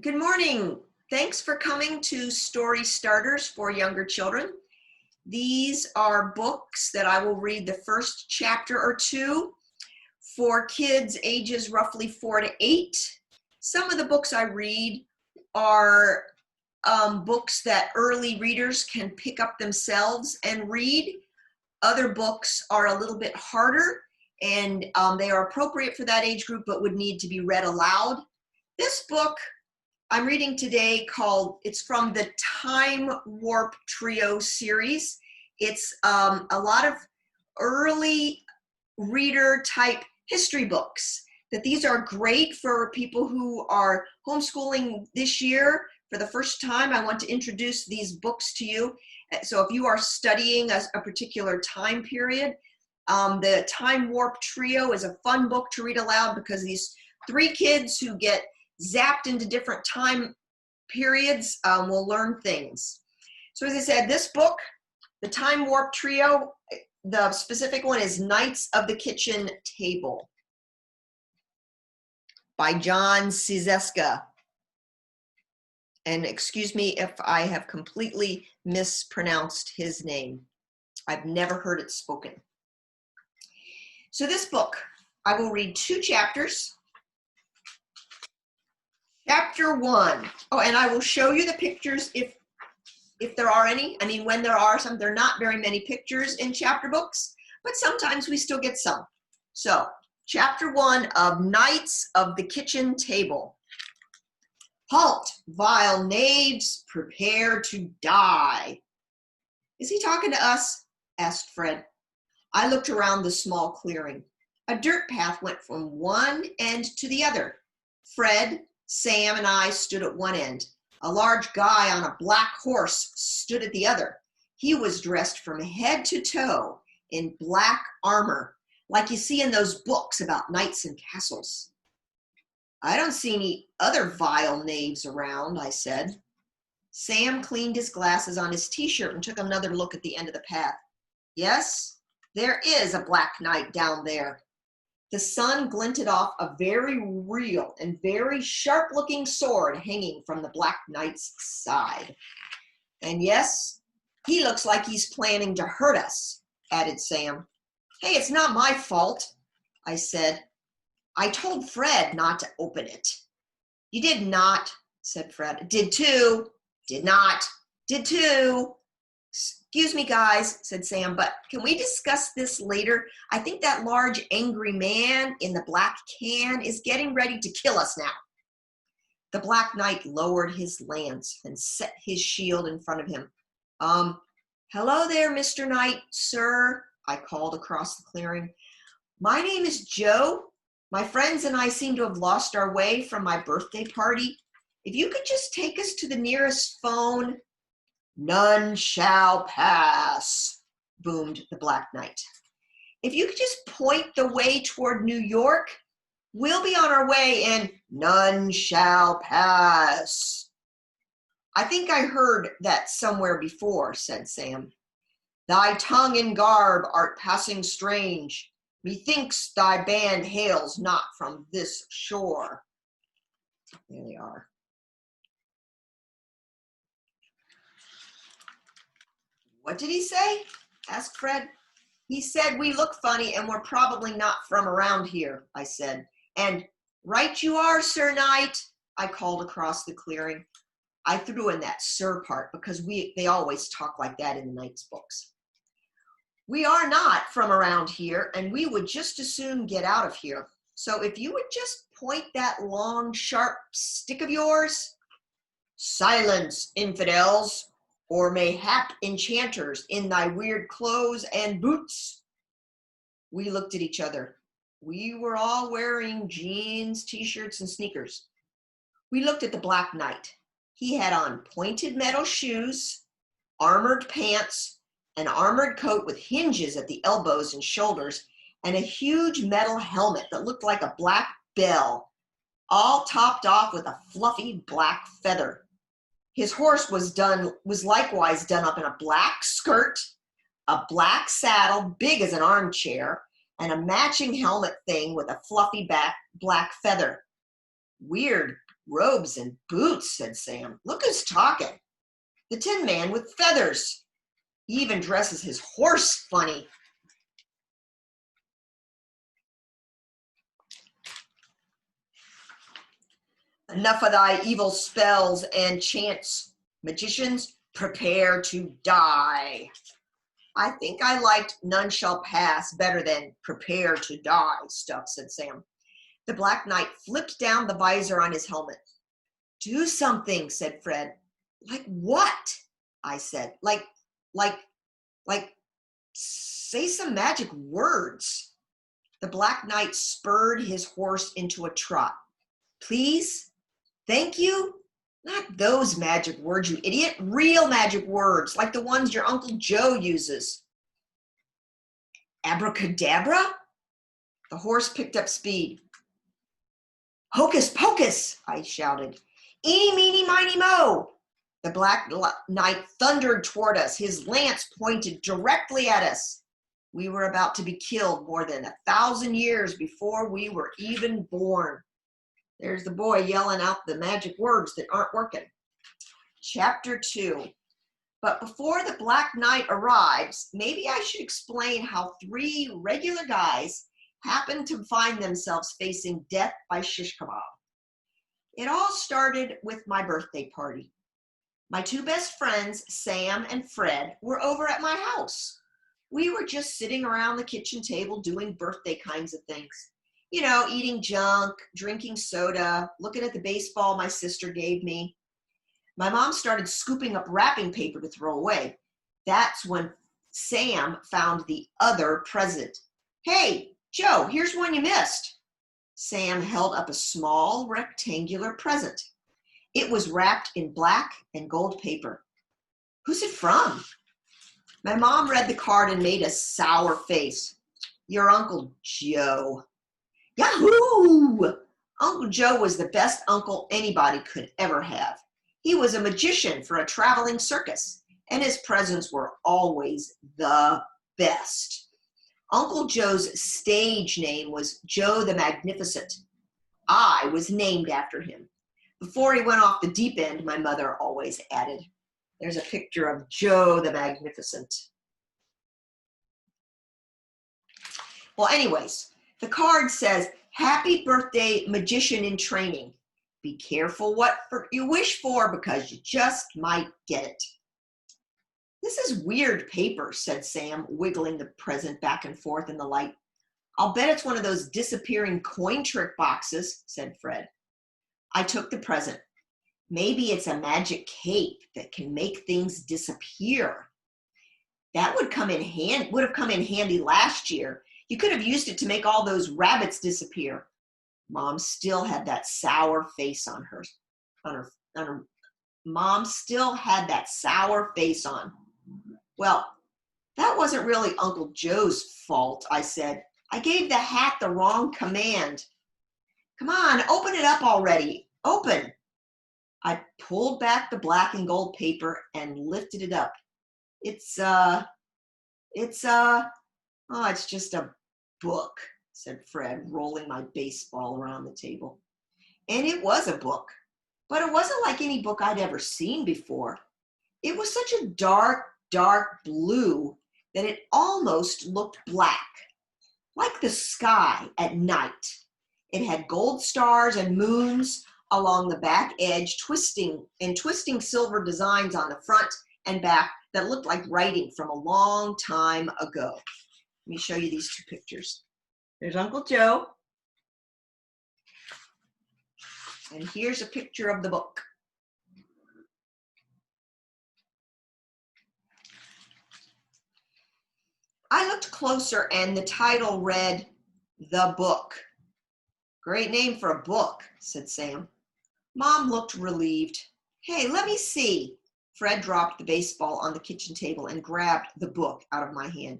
Good morning. Thanks for coming to Story Starters for Younger Children. These are books that I will read the first chapter or two for kids ages roughly 4 to 8. Some of the books I read are books that early readers can pick up themselves and read. Other books are a little bit harder and they are appropriate for that age group but would need to be read aloud. This book I'm reading today it's from the Time Warp Trio series. It's a lot of early reader type history books. These are great for people who are homeschooling this year for the first time. I want to introduce these books to you. So if you are studying a particular time period, the Time Warp Trio is a fun book to read aloud because these three kids who get zapped into different time periods will learn things. So as I said, this book, the Time Warp Trio, the specific one is Knights of the Kitchen Table by John Ciesiska. And excuse me if I have completely mispronounced his name. I've never heard it spoken. So this book, I will read 2 chapters. Chapter 1. Oh, and I will show you the pictures if there are any. I mean, when there are some, there are not very many pictures in chapter books, but sometimes we still get some. So, Chapter 1 of Knights of the Kitchen Table. Halt, vile knaves, prepare to die. Is he talking to us? Asked Fred. I looked around the small clearing. A dirt path went from one end to the other. Fred, Sam, and I stood at one end. A large guy on a black horse stood at the other. He was dressed from head to toe in black armor, like you see in those books about knights and castles. I don't see any other vile knaves around, I said. Sam cleaned his glasses on his t-shirt and took another look at the end of the path. Yes, there is a black knight down there. The sun glinted off a very real and very sharp-looking sword hanging from the Black Knight's side. And yes, he looks like he's planning to hurt us, added Sam. Hey, it's not my fault, I said. I told Fred not to open it. You did not, said Fred. Did too. Did not. Did too. Excuse me, guys, said Sam, but can we discuss this later? I think that large angry man in the black can is getting ready to kill us now. The Black Knight lowered his lance and set his shield in front of him. Hello there, Mr. Knight, sir, I called across the clearing. My name is Joe. My friends and I seem to have lost our way from my birthday party. If you could just take us to the nearest phone. None shall pass, boomed the Black Knight. If you could just point the way toward New York, we'll be on our way and none shall pass. I think I heard that somewhere before, said Sam. Thy tongue and garb art passing strange. Methinks thy band hails not from this shore. There they are. What did he say? Asked Fred. He said we look funny and we're probably not from around here, I said. And right you are, Sir Knight, I called across the clearing. I threw in that sir part because they always talk like that in the Knight's books. We are not from around here and we would just as soon get out of here. So if you would just point that long, sharp stick of yours. Silence, infidels. Or mayhap enchanters in thy weird clothes and boots. We looked at each other. We were all wearing jeans, t-shirts, and sneakers. We looked at the Black Knight. He had on pointed metal shoes, armored pants, an armored coat with hinges at the elbows and shoulders, and a huge metal helmet that looked like a black bell, all topped off with a fluffy black feather. His horse was likewise done up in a black skirt, a black saddle big as an armchair, and a matching helmet thing with a fluffy black feather. Weird, Robes and boots, said Sam. Look who's talking. The Tin Man with feathers. He even dresses his horse funny. Enough of thy evil spells and chants, magicians, prepare to die. I think I liked None Shall Pass better than Prepare to Die stuff, said Sam. The Black Knight flipped down the visor on his helmet. Do something, said Fred. Like what? I said. Like, say some magic words. The Black Knight spurred his horse into a trot. Please? Thank you? Not those magic words, you idiot. Real magic words, like the ones your Uncle Joe uses. Abracadabra? The horse picked up speed. Hocus pocus, I shouted. Eeny, meeny, miny, mo. The Black Knight thundered toward us, his lance pointed directly at us. We were about to be killed more than 1,000 years before we were even born. There's the boy yelling out the magic words that aren't working. Chapter 2. But before the Black Knight arrives, maybe I should explain how 3 regular guys happen to find themselves facing death by shish kebab. It all started with my birthday party. My 2 best friends, Sam and Fred, were over at my house. We were just sitting around the kitchen table doing birthday kinds of things. You know, eating junk, drinking soda, looking at the baseball my sister gave me. My mom started scooping up wrapping paper to throw away. That's when Sam found the other present. Hey, Joe, here's one you missed. Sam held up a small rectangular present. It was wrapped in black and gold paper. Who's it from? My mom read the card and made a sour face. Your Uncle Joe. Yahoo! Uncle Joe was the best uncle anybody could ever have. He was a magician for a traveling circus, and his presents were always the best. Uncle Joe's stage name was Joe the Magnificent. I was named after him. Before he went off the deep end, my mother always added. There's a picture of Joe the Magnificent. Well, anyways, the card says, Happy birthday, magician in training. Be careful what you wish for because you just might get it. This is weird paper, said Sam, wiggling the present back and forth in the light. I'll bet it's one of those disappearing coin trick boxes, said Fred. I took the present. Maybe it's a magic cape that can make things disappear. That would have come in handy last year. You could have used it to make all those rabbits disappear. Mom still had that sour face on her. Mom still had that sour face on. Well, that wasn't really Uncle Joe's fault, I said. I gave the hat the wrong command. Come on, open it up already. Open. I pulled back the black and gold paper and lifted it up. It's just a book, said Fred, rolling my baseball around the table. And it was a book, but it wasn't like any book I'd ever seen before. It was such a dark, dark blue that it almost looked black, like the sky at night. It had gold stars and moons along the back edge, twisting silver designs on the front and back that looked like writing from a long time ago. Let me show you these 2 pictures. There's Uncle Joe. And here's a picture of the book. I looked closer and the title read, The Book. Great name for a book, said Sam. Mom looked relieved. Hey, let me see. Fred dropped the baseball on the kitchen table and grabbed the book out of my hand.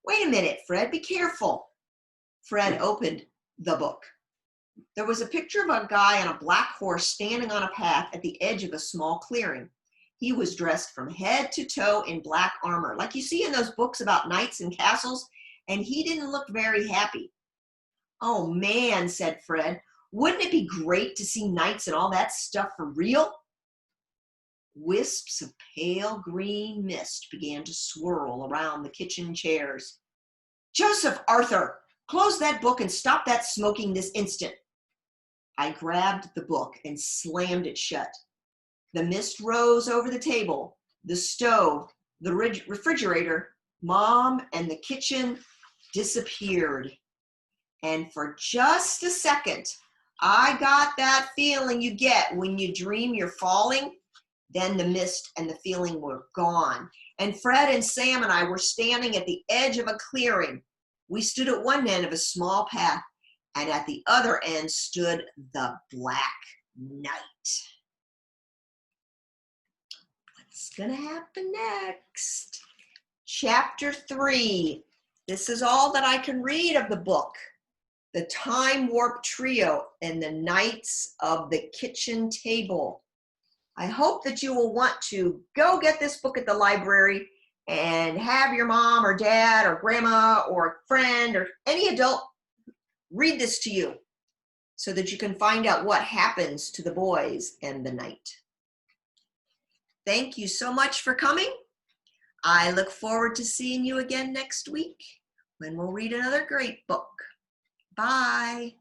Wait a minute, Fred, be careful. Fred opened the book. There was a picture of a guy on a black horse standing on a path at the edge of a small clearing. He was dressed from head to toe in black armor, like you see in those books about knights and castles, and he didn't look very happy. Oh man, said Fred, Wouldn't it be great to see knights and all that stuff for real? Wisps of pale green mist began to swirl around the kitchen chairs. Joseph Arthur, close that book and stop that smoking this instant. I grabbed the book and slammed it shut. The mist rose over the table, the stove, the refrigerator, Mom, and the kitchen disappeared. And for just a second, I got that feeling you get when you dream you're falling. Then the mist and the feeling were gone. And Fred and Sam and I were standing at the edge of a clearing. We stood at one end of a small path, and at the other end stood the Black Knight. What's going to happen next? Chapter 3. This is all that I can read of the book. The Time Warp Trio and the Knights of the Kitchen Table. I hope that you will want to go get this book at the library and have your mom or dad or grandma or a friend or any adult read this to you so that you can find out what happens to the boys and the knight. Thank you so much for coming. I look forward to seeing you again next week when we'll read another great book. Bye.